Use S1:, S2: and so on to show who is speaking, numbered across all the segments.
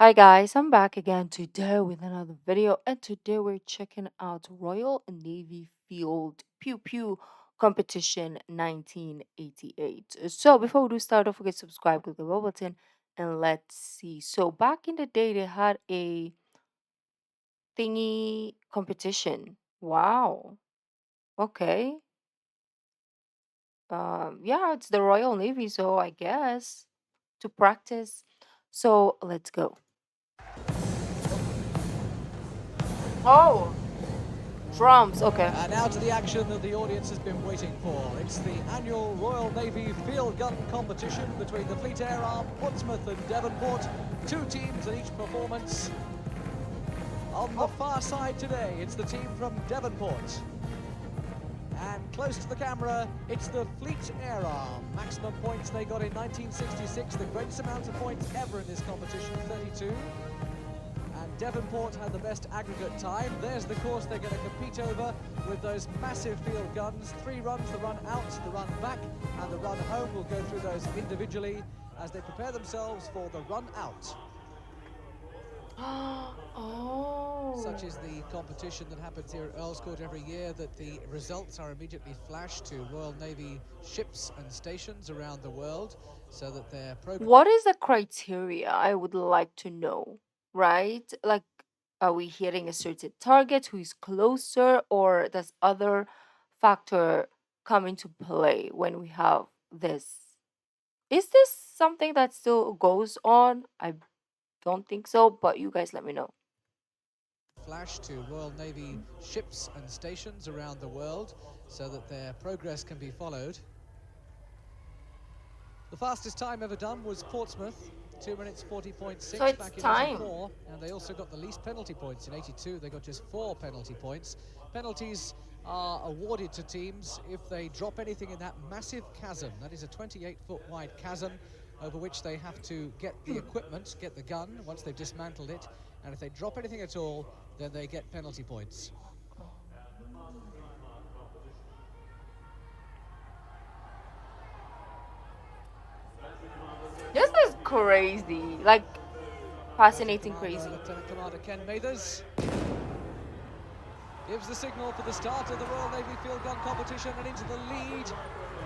S1: Hi guys, I'm back again today with another video, and today we're checking out Royal Navy Field Pew Pew Competition 1988. So before we do start, don't forget to subscribe, click the bell button, and let's see. So back in the day, they had a thingy competition. Wow. Okay. Yeah, it's the Royal Navy, so I guess to practice. So let's go. Oh, drums. Okay.
S2: And now to the action that the audience has been waiting for. It's the annual Royal Navy Field Gun Competition between the Fleet Air Arm, Portsmouth and Devonport. Two teams in each performance. On the far side today, it's the team from Devonport. And close to the camera, it's the Fleet Air Arm. Maximum points they got in 1966, the greatest amount of points ever in this competition, 32. And Devonport had the best aggregate time. There's the course they're going to compete over with those massive field guns. 3 runs, the run out, the run back, and the run home. We'll go through those individually as they prepare themselves for the run out.
S1: Oh.
S2: Such is the competition that happens here at Earl's Court every year, that the results are immediately flashed to Royal Navy ships and stations around the world so that their program...
S1: What is the criteria? I would like to know, right? Like, are we hitting a certain target? Who is closer, or does other factor come into play when we have this? Is this something that still goes on? I don't think so, but you guys let me know.
S2: flash to Royal Navy ships and stations around the world so that their progress can be followed. The fastest time ever done was Portsmouth, 2 minutes 40.6
S1: So it's
S2: back in
S1: time.
S2: 84, and they also got the least penalty points in 82. They got just 4 penalty points. Penalties are awarded to teams if they drop anything in that massive chasm. That is a 28-foot wide chasm over which they have to get the equipment, get the gun once they've dismantled it, and if they drop anything at all, then they get penalty points.
S1: This is crazy. Like, fascinating, crazy.
S2: Lieutenant Commander Ken Mathers gives the signal for the start of the Royal Navy Field Gun Competition, and into the lead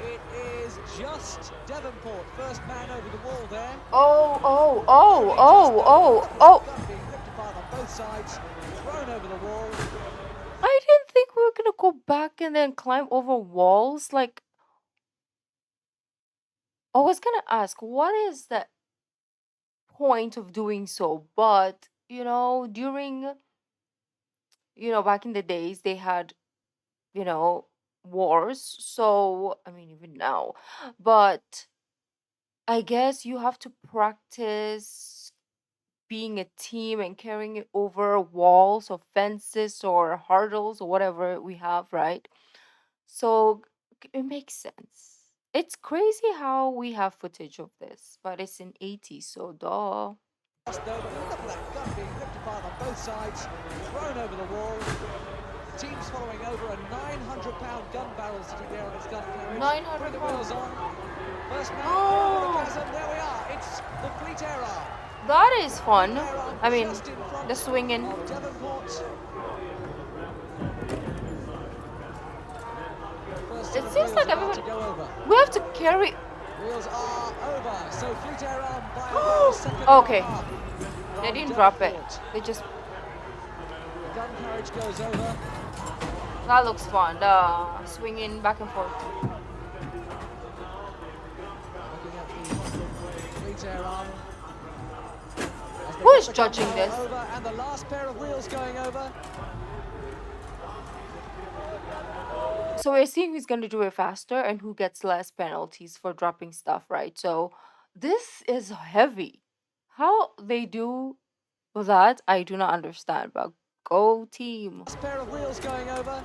S2: it is just Devonport, first man over the wall there.
S1: Oh, oh, oh, oh, oh, oh.
S2: Gun being ripped apart on both sides, thrown over the wall.
S1: I didn't think we were gonna go back and then climb over walls. Like, I was gonna ask, what is the point of doing so? But, during, back in the days, they had, you know, wars. So, I mean, even now. But I guess you have to practice being a team and carrying it over walls or fences or hurdles or whatever we have, right? So it makes sense. It's crazy how we have footage of this, but it's in 80s, so duh.
S2: Look at that gun being ripped apart on both sides, thrown over the wall. The team's following over a 900-pound gun barrel sitting there on its gun carriage.
S1: 900
S2: Bring the wheels
S1: pounds.
S2: on. First man over
S1: Oh,
S2: the chasm. There we are. It's the Fleet Air Arm.
S1: that is fun.
S2: Air Arm
S1: I mean,
S2: just in front
S1: the swinging.
S2: of Devonport. First
S1: It
S2: set of
S1: seems
S2: wheels
S1: like
S2: about
S1: everyone.
S2: to go over.
S1: We have to carry.
S2: Wheels are over. So Fleet Air Arm by about a second and
S1: Okay,
S2: a half.
S1: they
S2: from
S1: didn't drop it.
S2: Devonport.
S1: They just.
S2: The gun carriage goes over.
S1: That looks fun. The swinging back and forth.
S2: Looking at the Fleet Air Arm. As they
S1: Who
S2: get
S1: is
S2: the gun
S1: judging
S2: barrel
S1: this?
S2: over, and the last pair of wheels going over.
S1: So we're seeing who's going to do it faster and who gets less penalties for dropping stuff, right? So this is heavy. How they do that, I do not understand. But go team.
S2: Last pair of wheels going over.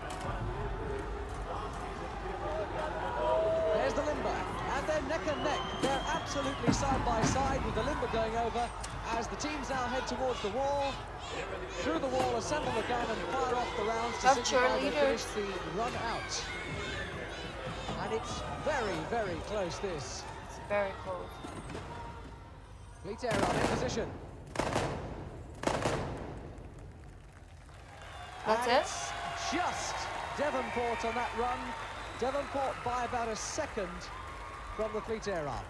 S2: There's the limber, and they're neck and neck. They're absolutely side by side with the limber going over as the teams now head towards the wall. Through the wall, assemble the gun and fire off the rounds to
S1: Have
S2: signify they finish
S1: cheerleaders.
S2: the run out. And it's very, very close, this.
S1: It's very close.
S2: Fleet Air Arm in position.
S1: That's
S2: And
S1: it?
S2: it's just Devonport on that run. Devonport by about a second from the Fleet Air arm.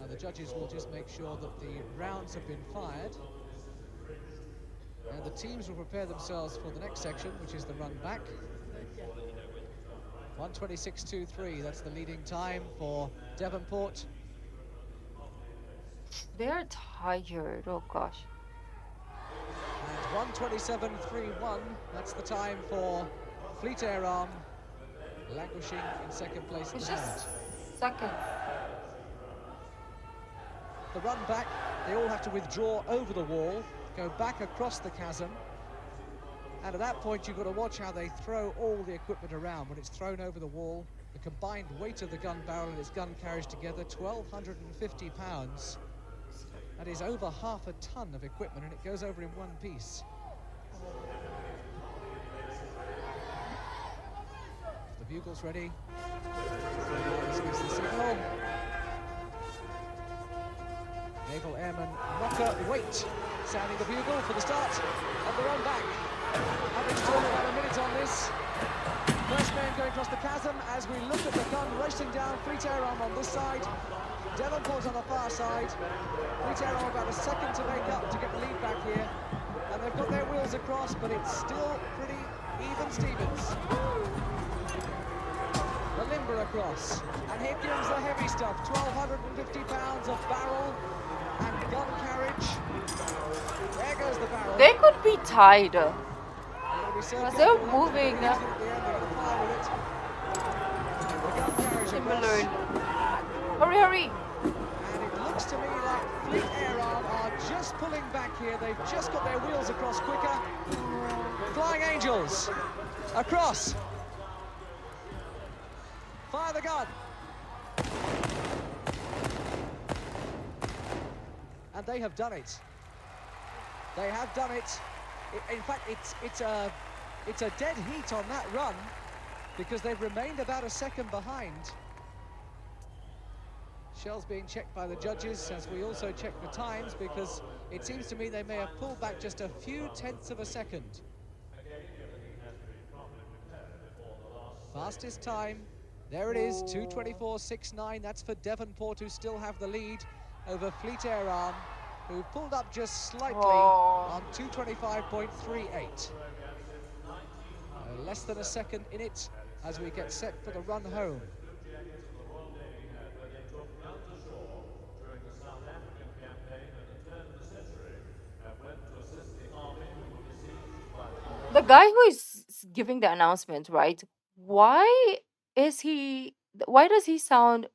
S2: Now the judges will just make sure that the rounds have been fired. And the teams will prepare themselves for the next section, which is the run back. 1:26.23, that's the leading time for Devonport.
S1: They are tired. Oh gosh.
S2: And 1:27.31, that's the time for Fleet Air arm, languishing in second place at
S1: It's
S2: the moment.
S1: just seconds.
S2: The run back, they all have to withdraw over the wall, go back across the chasm, and at that point you've got to watch how they throw all the equipment around. When it's thrown over the wall, the combined weight of the gun barrel and its gun carriage together, 1,250 pounds. That is over half a ton of equipment, and it goes over in one piece. The bugle's ready. This gives the signal. Naval Airman Knocker Waite sounding the bugle for the start of the run back. Having spent about a minute on this. First man going across the chasm as we look at the gun racing down. Fleet Air arm on this side. Devonport on the far side. Fleet Air arm about a second to make up to get the lead back here. And they've got their wheels across, but it's still pretty even Stevens. The limber across. And here comes the heavy stuff. 1,250 pounds of barrel and gun carriage. There goes the barrel.
S1: They could be tied.
S2: Because
S1: they're moving.
S2: Similarly.
S1: Similarly. Hurry, hurry.
S2: And it looks to me like Fleet Air Arm are just pulling back here. They've just got their wheels across quicker. Flying Angels across. Fire the gun. And they have done it. They have done it. In fact, it's a dead heat on that run because they've remained about a second behind. Shells being checked by the judges as we also check the times, because it seems to me they may have pulled back just a few tenths of a second. Fastest time, there it is, 2:24.69. That's for Devonport, who still have the lead over Fleet Air Arm, who pulled up just slightly on 2:25.38. Less than a second in it as we get set for the run home.
S1: The guy who is giving the announcement, right? Why is he? Why does he sound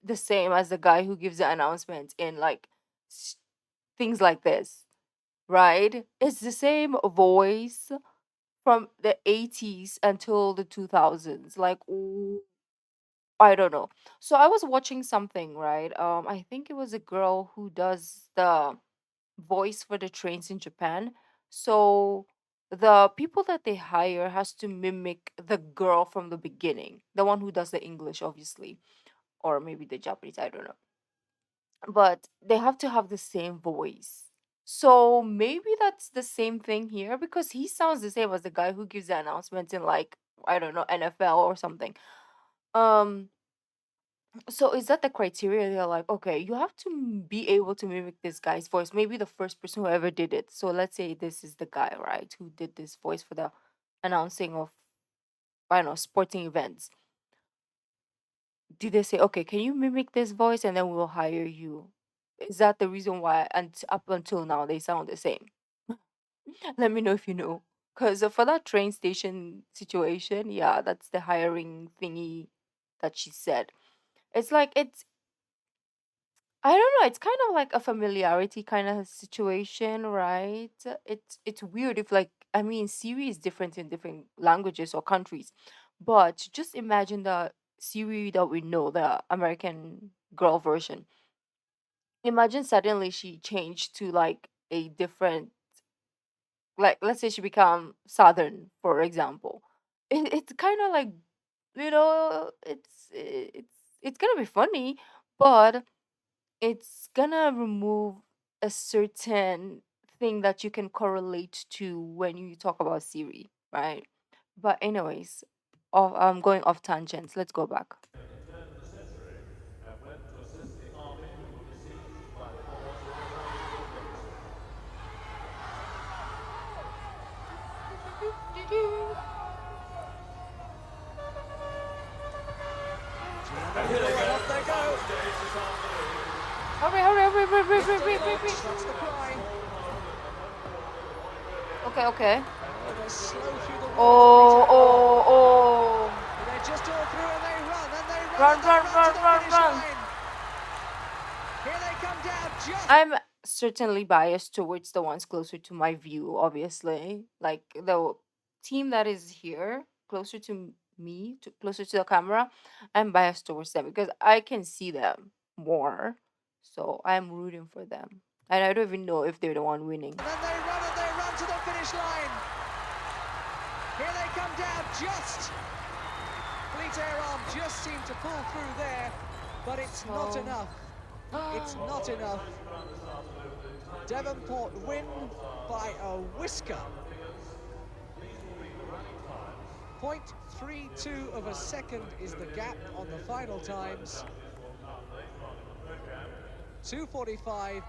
S1: the same as the guy who gives the announcement in like s- things like this, right? It's the same voice from the 80s until the 2000s. Like, I don't know. So I was watching something, right? I think it was a girl who does the voice for the trains in Japan. So the people that they hire has to mimic the girl from the beginning, the one who does the English, obviously, or maybe the Japanese, I don't know. But they have to have the same voice. So maybe that's the same thing here because he sounds the same as the guy who gives the announcements in like I don't know NFL or something. Um so is that the criteria? They're like, okay, you have to be able to mimic this guy's voice. Maybe the first person who ever did it. So let's say this is the guy, right, who did this voice for the announcing of, I don't know, sporting events. Did they say, okay, can you mimic this voice and then we'll hire you? Is that the reason why, and up until now, they sound the same? Let me know if you know. Because for that train station situation, yeah, that's the hiring thingy that she said. It's like I don't know. It's kind of like a familiarity kind of situation, right? It's weird if like I mean Siri is different in different languages or countries, but just imagine the Siri that we know, the American girl version. Imagine suddenly she changed to like a different, like let's say she become Southern, for example. It's kind of like it's gonna be funny, but it's gonna remove a certain thing that you can correlate to when you talk about Siri, right? But anyways, I'm going off tangents. Let's go back.
S2: And off they go.
S1: Hurry, hurry, hurry, hurry, hurry,
S2: Lift
S1: hurry,
S2: on the
S1: hurry, hurry,
S2: bench, that's
S1: hurry.
S2: the cry.
S1: Okay, okay.
S2: Oh, they're slow through the wall, the
S1: Oh,
S2: Fleet Air Arm.
S1: oh, oh.
S2: But they're just all through and they run and they run and
S1: Run,
S2: they
S1: run,
S2: run to
S1: run,
S2: the
S1: run,
S2: finish
S1: run.
S2: line. Here they come down just.
S1: I'm certainly biased towards the ones closer to my view, obviously. Like the team that is here, closer to me, closer to the camera, I'm biased towards them because I can see them more. So I'm rooting for them. And I don't even know if they're the one winning.
S2: And then they run to the finish line. Here they come down just. Fleet Air Arm just seemed to pull through there, but it's not
S1: So
S2: enough. It's not enough. Devonport win by a whisker. 0.32 of a second is the gap on the final times. 2:45.44,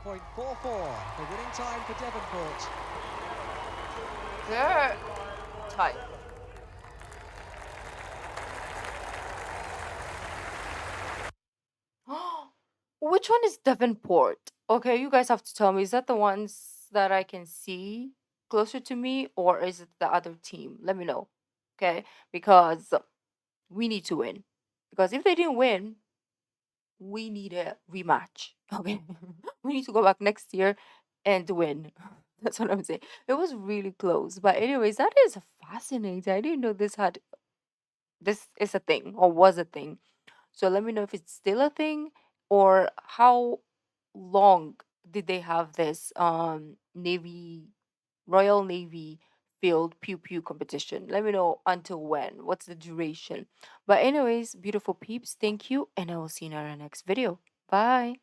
S2: the winning time for Devonport.
S1: they're tight. Which one is Devonport? Okay, you guys have to tell me. Is that the ones that I can see closer to me, or is it the other team? Let me know. Okay, because we need to win. Because if they didn't win, we need a rematch. Okay, we need to go back next year and win. That's what I'm saying. It was really close, but anyways, that is fascinating. I didn't know this is a thing or was a thing. So let me know if it's still a thing or how long did they have this Navy Royal Navy field pew pew competition. Let me know until when. What's the duration? But anyways, beautiful peeps, thank you and I will see you in our next video. Bye.